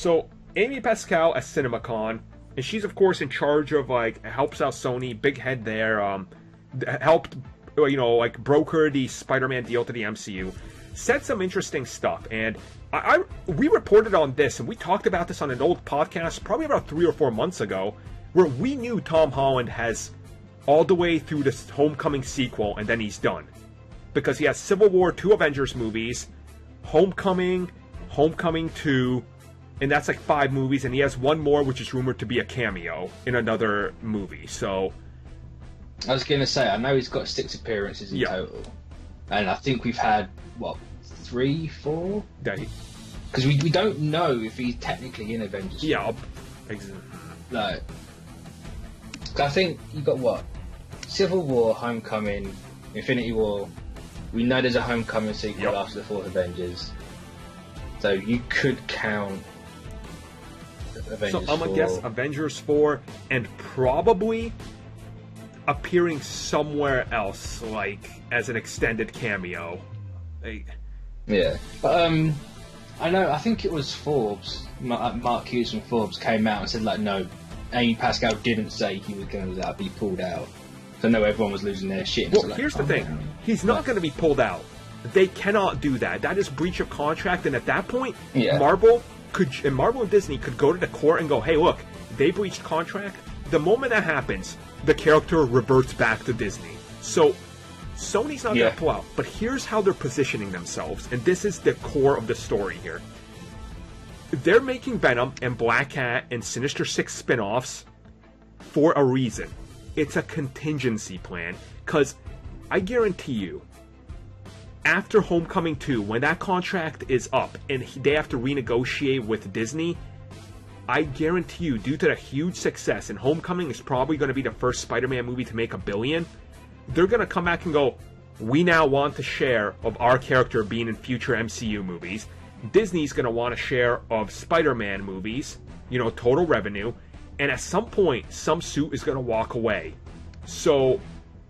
So Amy Pascal as CinemaCon, and she's of course in charge of like helps out Sony, big head there. Helped, like broker the Spider-Man deal to the MCU. Said some interesting stuff, and we reported on this, and we talked about this on an old podcast probably about 3 or 4 months ago, where we knew Tom Holland has all the way through this Homecoming sequel, and then he's done. Because he has Civil War, 2 Avengers movies, Homecoming, Homecoming 2, and that's like 5 movies, and he has 1 more which is rumored to be a cameo in another movie, so... I was going to say, I know he's got 6 appearances in total, and I think we've had, what, 3, 4? Because we don't know if he's technically in Avengers. Yeah, like, I think you got what? Civil War, Homecoming, Infinity War. We know there's a Homecoming sequel after the 4th Avengers. So you could count Avengers 4. So I'm going to guess Avengers 4, and probably appearing somewhere else, like as an extended cameo. Yeah. But, I think it was Forbes, Mark Hughes from Forbes came out and said, like, no, Amy Pascal didn't say he was going to be pulled out. So no, everyone was losing their shit. Well, here's the thing. He's not going to be pulled out. They cannot do that. That is breach of contract, and at that point, Marvel and Disney could go to the court and go, hey, look, they breached contract. The moment that happens, the character reverts back to Disney. So Sony's not going to pull out. But here's how they're positioning themselves, and this is the core of the story here. They're making Venom and Black Cat and Sinister Six spin-offs for a reason. It's a contingency plan, because I guarantee you, after Homecoming 2, when that contract is up and they have to renegotiate with Disney, I guarantee you, due to the huge success, and Homecoming is probably going to be the first Spider-Man movie to make $1 billion, they're going to come back and go, we now want a share of our character being in future MCU movies. Disney's going to want a share of Spider-Man movies, total revenue, and at some point, some suit is going to walk away. So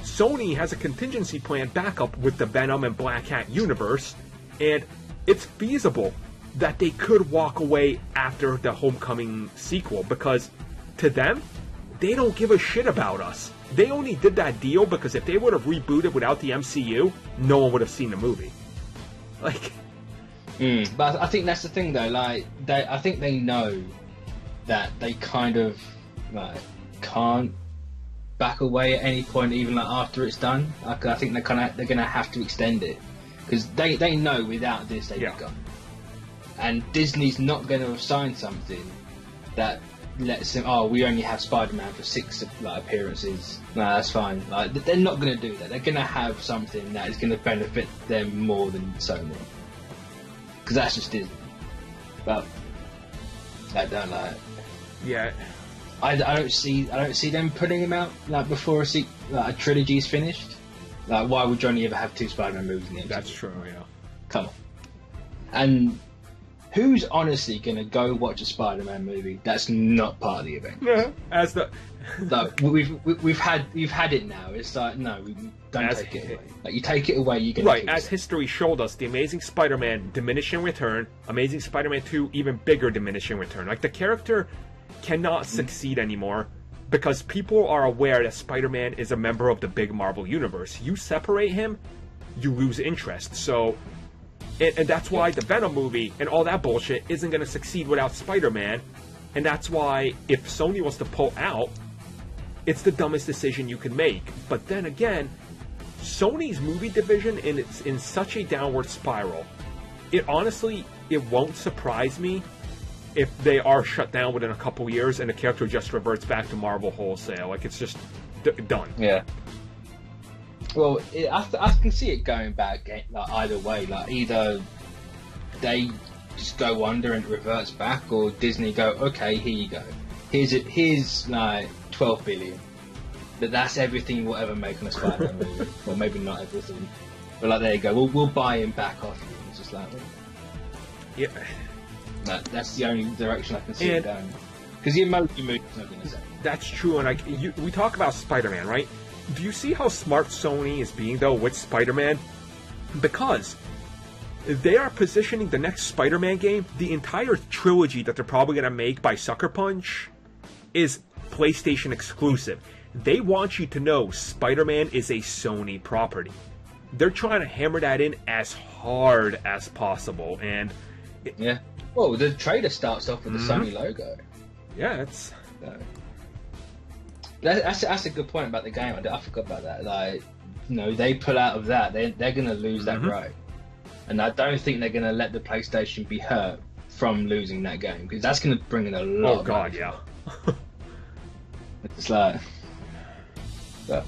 Sony has a contingency plan backup with the Venom and Black Cat universe, and it's feasible that they could walk away after the Homecoming sequel, because to them, they don't give a shit about us. They only did that deal because if they would have rebooted without the MCU, no one would have seen the movie. Like... But I think that's the thing, though. Like, I think they know that they kind of can't back away at any point, even after it's done. Like, I think they're gonna have to extend it, because they know without this they'd be gone. And Disney's not going to have signed something that lets them. Oh, we only have Spider-Man for 6 appearances. No, that's fine. Like, they're not going to do that. They're going to have something that is going to benefit them more than Sony, because that's just Disney. But I don't like. Yeah. I don't see them putting him out before a trilogy's finished. Like, why would Johnny ever have 2 Spider-Man movies in the MCU? That's true. Yeah. Come on. And who's honestly gonna go watch a Spider-Man movie that's not part of the Avengers? Yeah. As the like, we've had it now. It's like, no, we don't take it away. Like, you take it away, you're gonna as history showed us, the Amazing Spider-Man diminishing return, Amazing Spider-Man 2 even bigger diminishing return. Like, the character cannot succeed anymore because people are aware that Spider-Man is a member of the big Marvel universe. You separate him, you lose interest. So. And that's why the Venom movie and all that bullshit isn't going to succeed without Spider-Man. And that's why, if Sony was to pull out, it's the dumbest decision you can make. But then again, Sony's movie division is in such a downward spiral. It won't surprise me if they are shut down within a couple years and the character just reverts back to Marvel wholesale. Like, it's just done. Yeah. Well, I can see it going back either way. Like, either they just go under and it reverts back, or Disney go, okay, here you go. Here's like 12 billion. That's everything we'll ever make on a Spider-Man movie. Well, maybe not everything, but like, there you go. We'll buy him back off you. It's just like, yeah. That's the only direction I can see it going. Because the emoji movie's not going to say. That's true, and we talk about Spider-Man, right? Do you see how smart Sony is being, though, with Spider-Man? Because they are positioning the next Spider-Man game, the entire trilogy that they're probably going to make by Sucker Punch, is PlayStation exclusive. They want you to know Spider-Man is a Sony property. They're trying to hammer that in as hard as possible, and... Yeah. Well, the trailer starts off with the Sony logo. Yeah, it's... That's a good point about the game. I forgot about that. Like, you know, they pull out of that, they're going to lose that right. And I don't think they're going to let the PlayStation be hurt from losing that game, because that's going to bring in a lot of money. Yeah. It's like... But.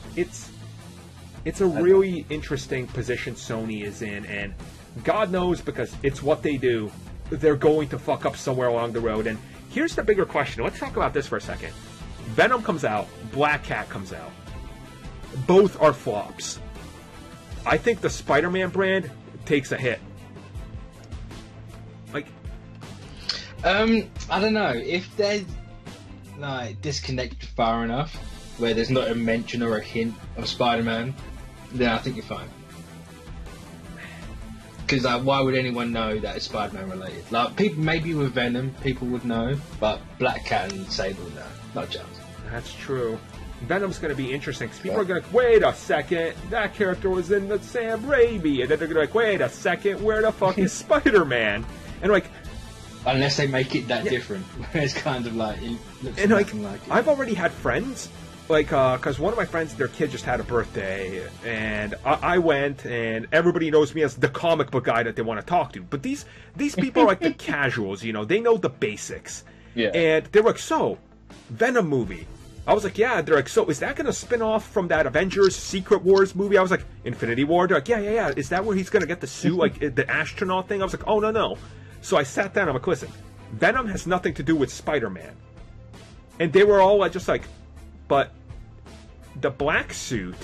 It's a really interesting position Sony is in, and God knows, because it's what they do, they're going to fuck up somewhere along the road. And here's the bigger question. Let's talk about this for a second. Venom comes out, Black Cat comes out. Both are flops. I think the Spider-Man brand takes a hit. Like, I don't know. If they're like disconnected far enough where there's not a mention or a hint of Spider-Man, then I think you're fine. Because why would anyone know that it's Spider-Man related? Like, people, maybe with Venom, people would know, but Black Cat and Sable, no, not a chance. That's true. Venom's going to be interesting, because people are going to, wait a second, that character was in the Sam Raimi, and then they're going to be like, wait a second, where the fuck is Spider-Man? And like... Unless they make it that different, where it's kind of like, it looks and nothing like it. I've already had friends, like, because one of my friends, their kid just had a birthday, and I went, and everybody knows me as the comic book guy that they want to talk to. But these people are like the casuals, you know, they know the basics. Yeah. And they're like, so, Venom movie. I was like, yeah. They're like, so, is that going to spin off from that Avengers Secret Wars movie? I was like, Infinity War? They're like, yeah. Is that where he's going to get the suit, like, the astronaut thing? I was like, oh, no. So I sat down, I'm like, listen, Venom has nothing to do with Spider-Man. And they were all like, just like, but the black suit,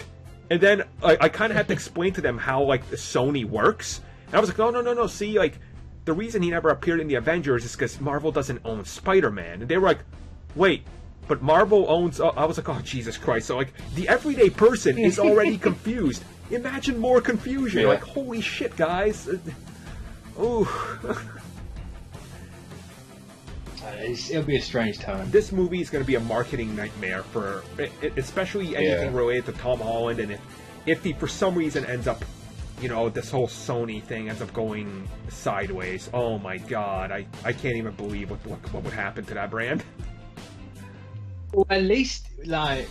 and then I kind of had to explain to them how, like, Sony works, and I was like, no, see, like, the reason he never appeared in the Avengers is because Marvel doesn't own Spider-Man, and they were like, wait, but Marvel owns, I was like, oh, Jesus Christ, so, like, the everyday person is already confused. Imagine more confusion, like, holy shit, guys. Ooh. It'll be a strange time. This movie is going to be a marketing nightmare for, especially anything related to Tom Holland, and if he for some reason ends up, you know, this whole Sony thing ends up going sideways. Oh my God, I can't even believe what would happen to that brand. Well, at least like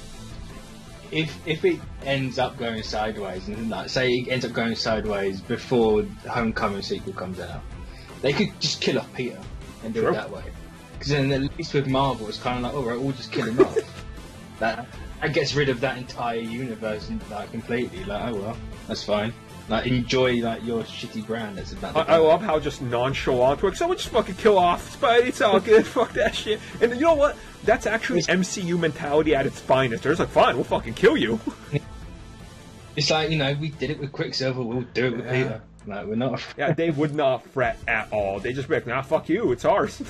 if it ends up going sideways, and like say it ends up going sideways before the Homecoming sequel comes out, they could just kill off Peter and do it that way. Because then at least with Marvel, it's kind of like, all right, we'll just kill him off. That gets rid of that entire universe like completely. Like, oh well, that's fine. Like, enjoy like your shitty brand that's about to I love how just nonchalant we're like, so we'll just fucking kill off Spidey, it's all good, fuck that shit. And you know what? That's actually MCU mentality at its finest. They're just like, fine, we'll fucking kill you. It's like, you know, we did it with Quicksilver, we'll do it with Peter. Like, we're not... Yeah, they would not fret at all. They just be like, nah, fuck you, it's ours.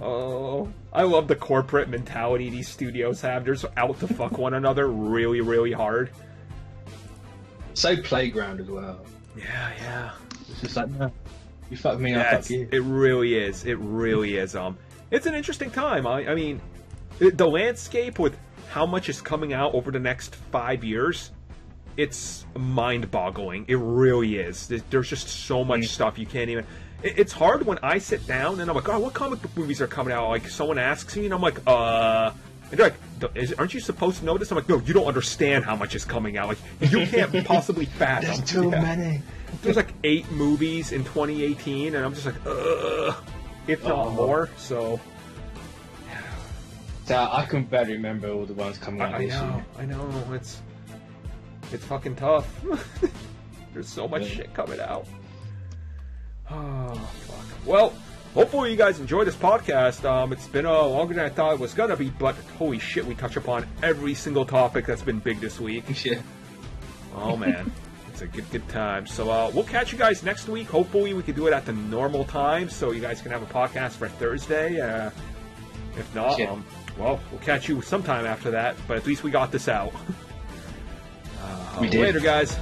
Oh, I love the corporate mentality these studios have. They're just out to fuck one another really, really hard. So playground as well. Yeah. It's just like, no, you fuck me, I'll fuck you. It really is. It really is. It's an interesting time. I mean, the landscape with how much is coming out over the next 5 years, it's mind-boggling. It really is. There's just so much stuff you can't even... It's hard when I sit down and I'm like, oh, what comic book movies are coming out? Like, someone asks me and I'm like, and they're like, aren't you supposed to know this? I'm like, no, you don't understand how much is coming out. Like, you can't possibly fathom. There's too many. There's like 8 movies in 2018 and I'm just like, if not more, so... So I can barely remember all the ones coming out this year. I know, it's fucking tough. There's so much shit coming out. Oh, fuck. Well, hopefully you guys enjoy this podcast. It's been longer than I thought it was gonna be, but holy shit, we touch upon every single topic that's been big this week. Yeah. Oh man, it's a good time. So we'll catch you guys next week. Hopefully we can do it at the normal time, so you guys can have a podcast for Thursday. If not, well, we'll catch you sometime after that. But at least we got this out. We did. Later, guys.